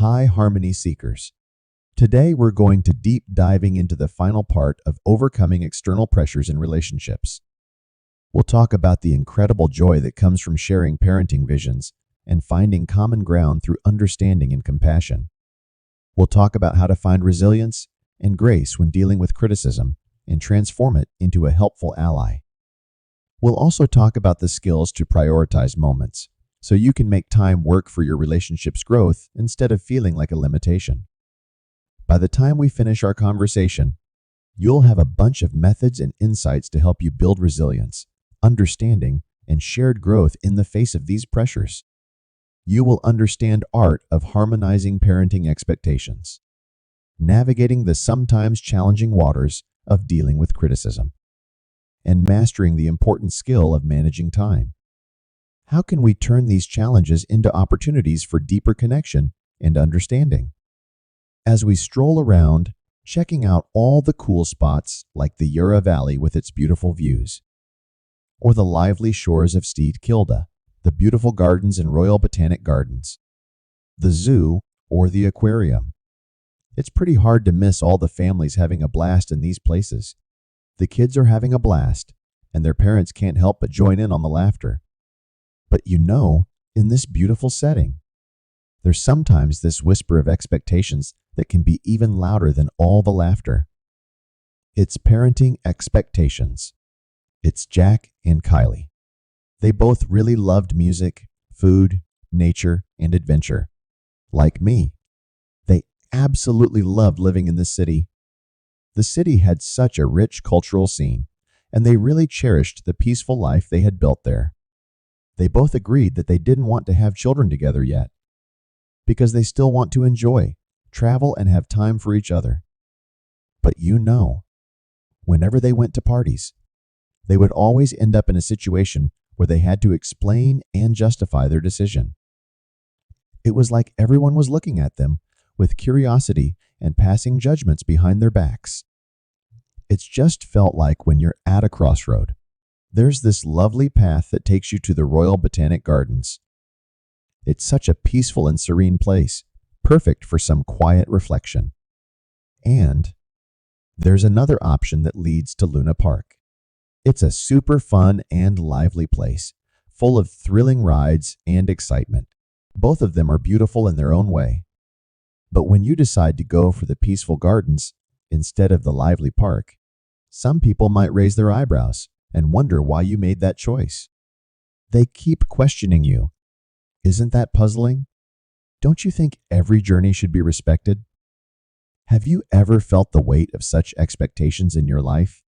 Hi, Harmony Seekers. Today we're going to deep diving into the final part of overcoming external pressures in relationships. We'll talk about the incredible joy that comes from sharing parenting visions and finding common ground through understanding and compassion. We'll talk about how to find resilience and grace when dealing with criticism and transform it into a helpful ally. We'll also talk about the skills to prioritize moments so you can make time work for your relationship's growth instead of feeling like a limitation. By the time we finish our conversation, you'll have a bunch of methods and insights to help you build resilience, understanding, and shared growth in the face of these pressures. You will understand art of harmonizing parenting expectations, navigating the sometimes challenging waters of dealing with criticism, and mastering the important skill of managing time. How can we turn these challenges into opportunities for deeper connection and understanding? As we stroll around, checking out all the cool spots like the Yura Valley with its beautiful views, or the lively shores of Steed Kilda, the beautiful gardens and Royal Botanic Gardens, the zoo, or the aquarium. It's pretty hard to miss all the families having a blast in these places. The kids are having a blast, and their parents can't help but join in on the laughter. But in this beautiful setting, there's sometimes this whisper of expectations that can be even louder than all the laughter. It's parenting expectations. It's Jack and Kylie. They both really loved music, food, nature, and adventure. Like me, they absolutely loved living in the city. The city had such a rich cultural scene, and they really cherished the peaceful life they had built there. They both agreed that they didn't want to have children together yet, because they still want to enjoy, travel, and have time for each other. But whenever they went to parties, they would always end up in a situation where they had to explain and justify their decision. It was like everyone was looking at them with curiosity and passing judgments behind their backs. It's just felt like when you're at a crossroad, there's this lovely path that takes you to the Royal Botanic Gardens. It's such a peaceful and serene place, perfect for some quiet reflection. And there's another option that leads to Luna Park. It's a super fun and lively place, full of thrilling rides and excitement. Both of them are beautiful in their own way. But when you decide to go for the peaceful gardens instead of the lively park, some people might raise their eyebrows and wonder why you made that choice. They keep questioning you. Isn't that puzzling? Don't you think every journey should be respected? Have you ever felt the weight of such expectations in your life?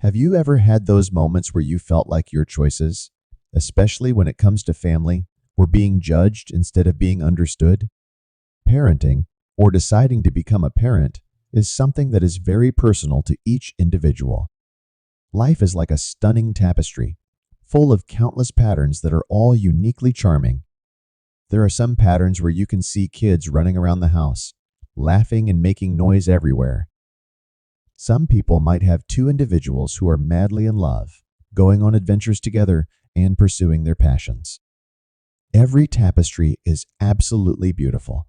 Have you ever had those moments where you felt like your choices, especially when it comes to family, were being judged instead of being understood? Parenting, or deciding to become a parent, is something that is very personal to each individual. Life is like a stunning tapestry, full of countless patterns that are all uniquely charming. There are some patterns where you can see kids running around the house, laughing and making noise everywhere. Some people might have two individuals who are madly in love, going on adventures together and pursuing their passions. Every tapestry is absolutely beautiful.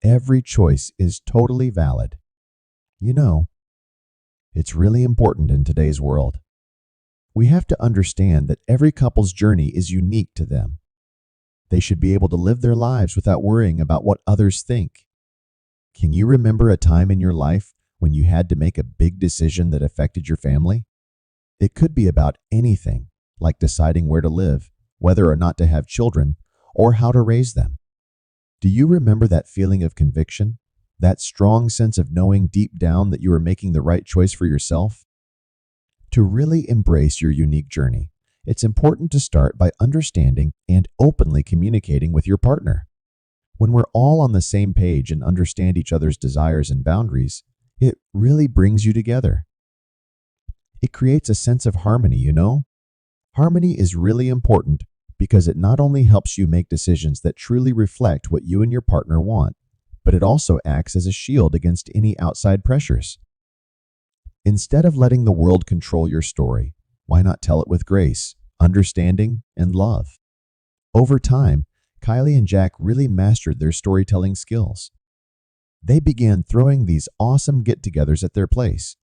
Every choice is totally valid. It's really important in today's world. We have to understand that every couple's journey is unique to them. They should be able to live their lives without worrying about what others think. Can you remember a time in your life when you had to make a big decision that affected your family? It could be about anything, like deciding where to live, whether or not to have children, or how to raise them. Do you remember that feeling of conviction? That strong sense of knowing deep down that you are making the right choice for yourself? To really embrace your unique journey, it's important to start by understanding and openly communicating with your partner. When we're all on the same page and understand each other's desires and boundaries, it really brings you together. It creates a sense of harmony, Harmony is really important because it not only helps you make decisions that truly reflect what you and your partner want, but it also acts as a shield against any outside pressures. Instead of letting the world control your story, why not tell it with grace, understanding, and love? Over time, Kylie and Jack really mastered their storytelling skills. They began throwing these awesome get togethers at their place.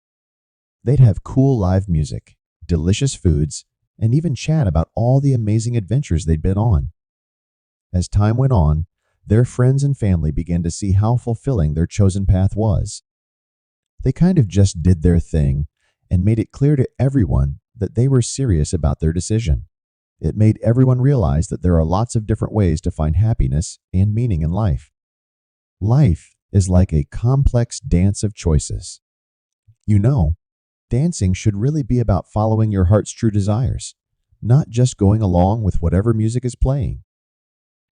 They'd have cool live music, delicious foods, and even chat about all the amazing adventures they'd been on. As time went on, their friends and family began to see how fulfilling their chosen path was. They kind of just did their thing and made it clear to everyone that they were serious about their decision. It made everyone realize that there are lots of different ways to find happiness and meaning in life. Life is like a complex dance of choices. You know, dancing should really be about following your heart's true desires, not just going along with whatever music is playing.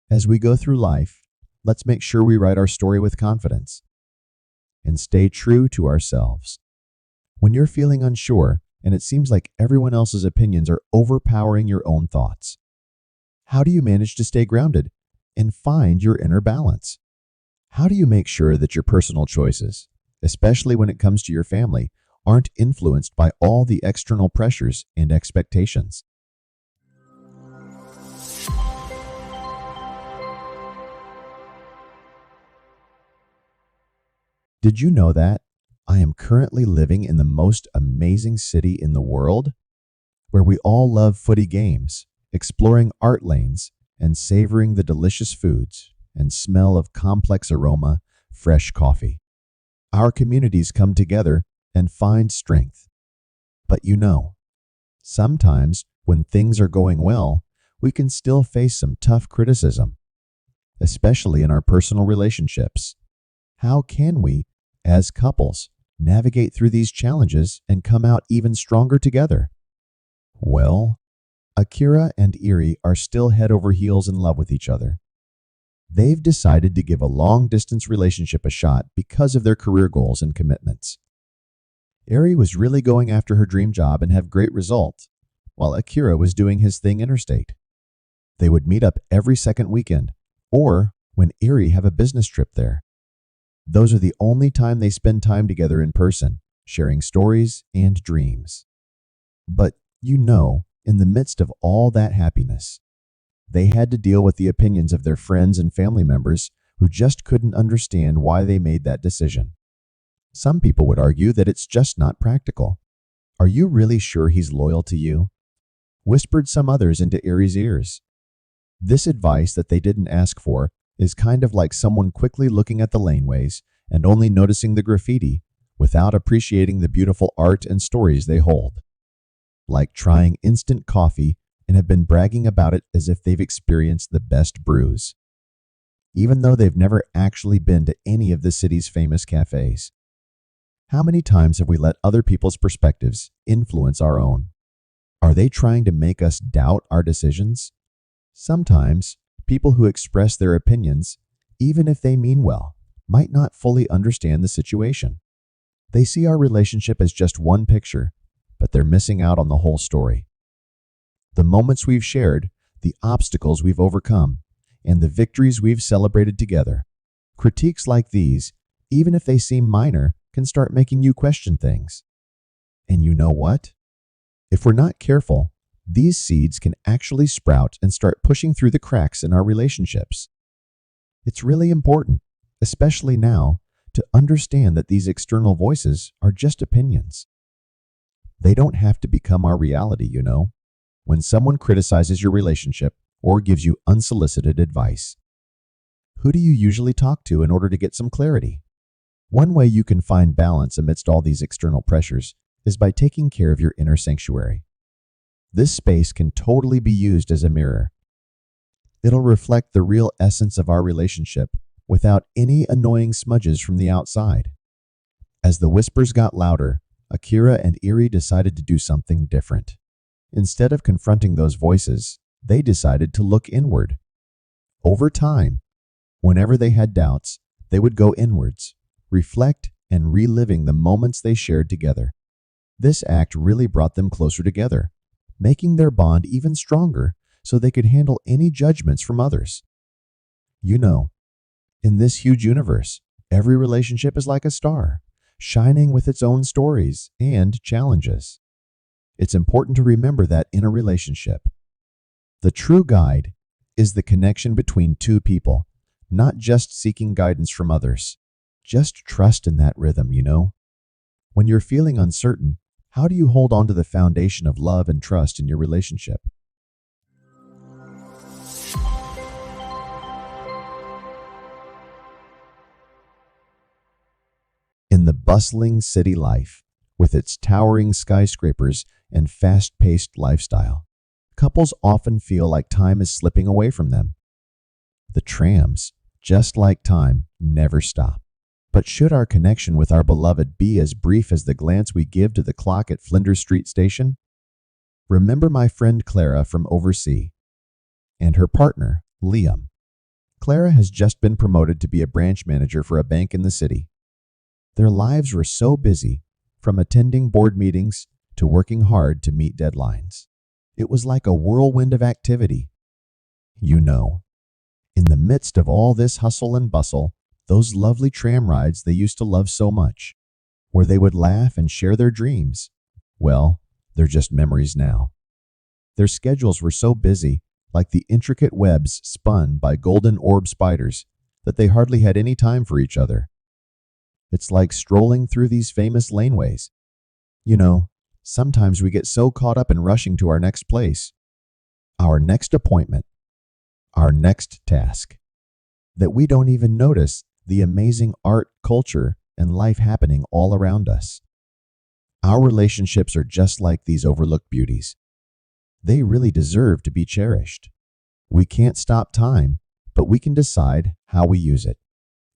As we go through life, let's make sure we write our story with confidence and stay true to ourselves. When you're feeling unsure and it seems like everyone else's opinions are overpowering your own thoughts, how do you manage to stay grounded and find your inner balance? How do you make sure that your personal choices, especially when it comes to your family, aren't influenced by all the external pressures and expectations? Did you know that I am currently living in the most amazing city in the world, where we all love footy games, exploring art lanes, and savoring the delicious foods and smell of complex aroma, fresh coffee? Our communities come together and find strength. But you know, sometimes when things are going well, we can still face some tough criticism, especially in our personal relationships. How can we, as couples, navigate through these challenges and come out even stronger together? Well, Akira and Eri are still head over heels in love with each other. They've decided to give a long-distance relationship a shot because of their career goals and commitments. Eri was really going after her dream job and have great results, while Akira was doing his thing interstate. They would meet up every second weekend, or when Eri have a business trip there. Those are the only time they spend time together in person, sharing stories and dreams. But you know, in the midst of all that happiness, they had to deal with the opinions of their friends and family members who just couldn't understand why they made that decision. Some people would argue that it's just not practical. Are you really sure he's loyal to you? Whispered some others into Eri's ears. This advice that they didn't ask for is kind of like someone quickly looking at the laneways and only noticing the graffiti without appreciating the beautiful art and stories they hold. Like trying instant coffee and have been bragging about it as if they've experienced the best brews, even though they've never actually been to any of the city's famous cafes. How many times have we let other people's perspectives influence our own? Are they trying to make us doubt our decisions? Sometimes, people who express their opinions, even if they mean well, might not fully understand the situation. They see our relationship as just one picture, but they're missing out on the whole story. The moments we've shared, the obstacles we've overcome, and the victories we've celebrated together. Critiques like these, even if they seem minor, can start making you question things. And you know what? If we're not careful, these seeds can actually sprout and start pushing through the cracks in our relationships. It's really important, especially now, to understand that these external voices are just opinions. They don't have to become our reality, you know. When someone criticizes your relationship or gives you unsolicited advice, who do you usually talk to in order to get some clarity? One way you can find balance amidst all these external pressures is by taking care of your inner sanctuary. This space can totally be used as a mirror. It'll reflect the real essence of our relationship without any annoying smudges from the outside. As the whispers got louder, Akira and Eri decided to do something different. Instead of confronting those voices, they decided to look inward. Over time, whenever they had doubts, they would go inwards, reflect, and reliving the moments they shared together. This act really brought them closer together, making their bond even stronger so they could handle any judgments from others. You know, in this huge universe, every relationship is like a star, shining with its own stories and challenges. It's important to remember that in a relationship, the true guide is the connection between two people, not just seeking guidance from others. Just trust in that rhythm, you know? When you're feeling uncertain, how do you hold on to the foundation of love and trust in your relationship? In the bustling city life, with its towering skyscrapers and fast-paced lifestyle, couples often feel like time is slipping away from them. The trams, just like time, never stop. But should our connection with our beloved be as brief as the glance we give to the clock at Flinders Street Station? Remember my friend Clara from overseas and her partner, Liam. Clara has just been promoted to be a branch manager for a bank in the city. Their lives were so busy, from attending board meetings to working hard to meet deadlines. It was like a whirlwind of activity. You know, in the midst of all this hustle and bustle, those lovely tram rides they used to love so much, where they would laugh and share their dreams, well, they're just memories now. Their schedules were so busy, like the intricate webs spun by golden orb spiders, that they hardly had any time for each other. It's like strolling through these famous laneways. You know, sometimes we get so caught up in rushing to our next place, our next appointment, our next task, that we don't even notice the amazing art, culture, and life happening all around us. Our relationships are just like these overlooked beauties. They really deserve to be cherished. We can't stop time, but we can decide how we use it.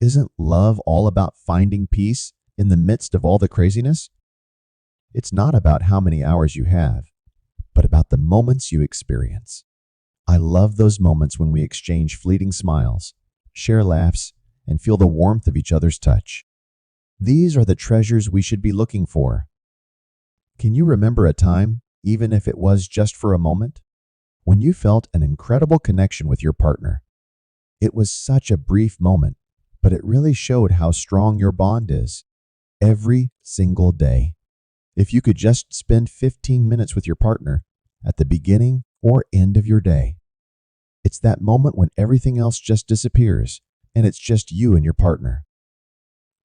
Isn't love all about finding peace in the midst of all the craziness? It's not about how many hours you have, but about the moments you experience. I love those moments when we exchange fleeting smiles, share laughs, and feel the warmth of each other's touch. These are the treasures we should be looking for. Can you remember a time, even if it was just for a moment, when you felt an incredible connection with your partner? It was such a brief moment, but it really showed how strong your bond is. Every single day. If you could just spend 15 minutes with your partner at the beginning or end of your day. It's that moment when everything else just disappears and it's just you and your partner.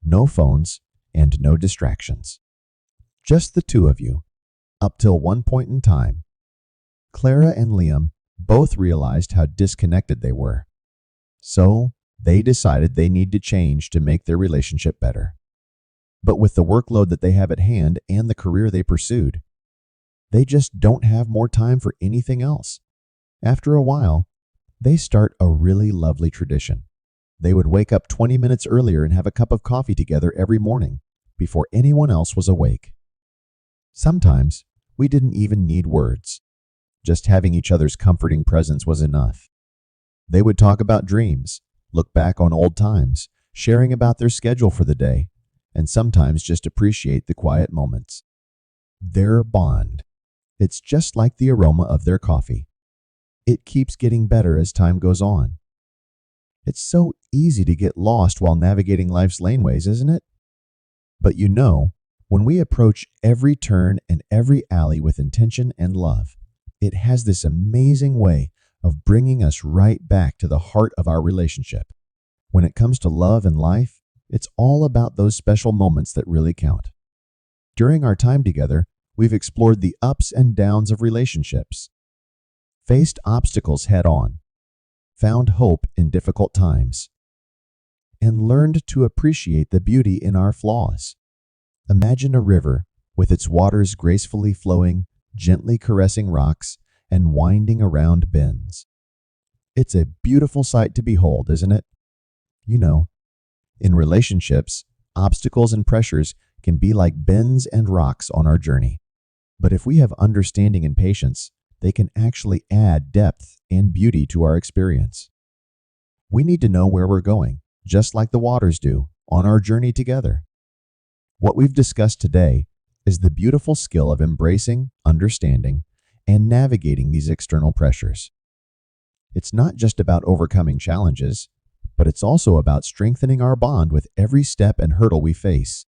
No phones and no distractions. Just the two of you. Up till one point in time, Clara and Liam both realized how disconnected they were. So, they decided they need to change to make their relationship better. But with the workload that they have at hand and the career they pursued, they just don't have more time for anything else. After a while, they start a really lovely tradition. They would wake up 20 minutes earlier and have a cup of coffee together every morning before anyone else was awake. Sometimes, we didn't even need words. Just having each other's comforting presence was enough. They would talk about dreams, look back on old times, sharing about their schedule for the day, and sometimes just appreciate the quiet moments. Their bond. It's just like the aroma of their coffee. It keeps getting better as time goes on. It's so easy to get lost while navigating life's laneways, isn't it? But you know, when we approach every turn and every alley with intention and love, it has this amazing way of bringing us right back to the heart of our relationship. When it comes to love and life, it's all about those special moments that really count. During our time together, we've explored the ups and downs of relationships, faced obstacles head on, found hope in difficult times, and learned to appreciate the beauty in our flaws. Imagine a river with its waters gracefully flowing, gently caressing rocks, and winding around bends. It's a beautiful sight to behold, isn't it? You know, in relationships, obstacles and pressures can be like bends and rocks on our journey. But if we have understanding and patience, they can actually add depth and beauty to our experience. We need to know where we're going, just like the waters do, on our journey together. What we've discussed today is the beautiful skill of embracing, understanding, and navigating these external pressures. It's not just about overcoming challenges, but it's also about strengthening our bond with every step and hurdle we face.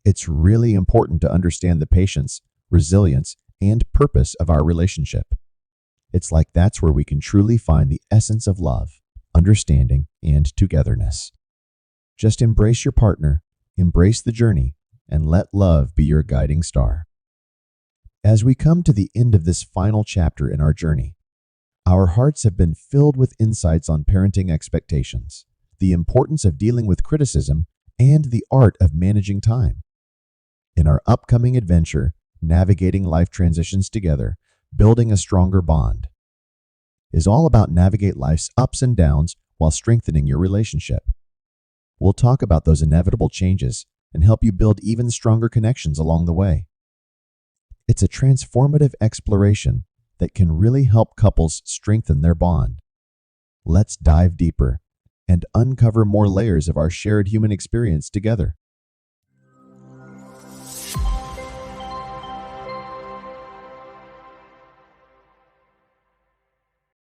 It's really important to understand the patience, resilience, and purpose of our relationship. It's like that's where we can truly find the essence of love, understanding, and togetherness. Just embrace your partner, embrace the journey, and let love be your guiding star. As we come to the end of this final chapter in our journey, our hearts have been filled with insights on parenting expectations, the importance of dealing with criticism, and the art of managing time. In our upcoming adventure, navigating life transitions together, building a stronger bond, is all about navigate life's ups and downs while strengthening your relationship. We'll talk about those inevitable changes and help you build even stronger connections along the way. It's a transformative exploration that can really help couples strengthen their bond. Let's dive deeper and uncover more layers of our shared human experience together.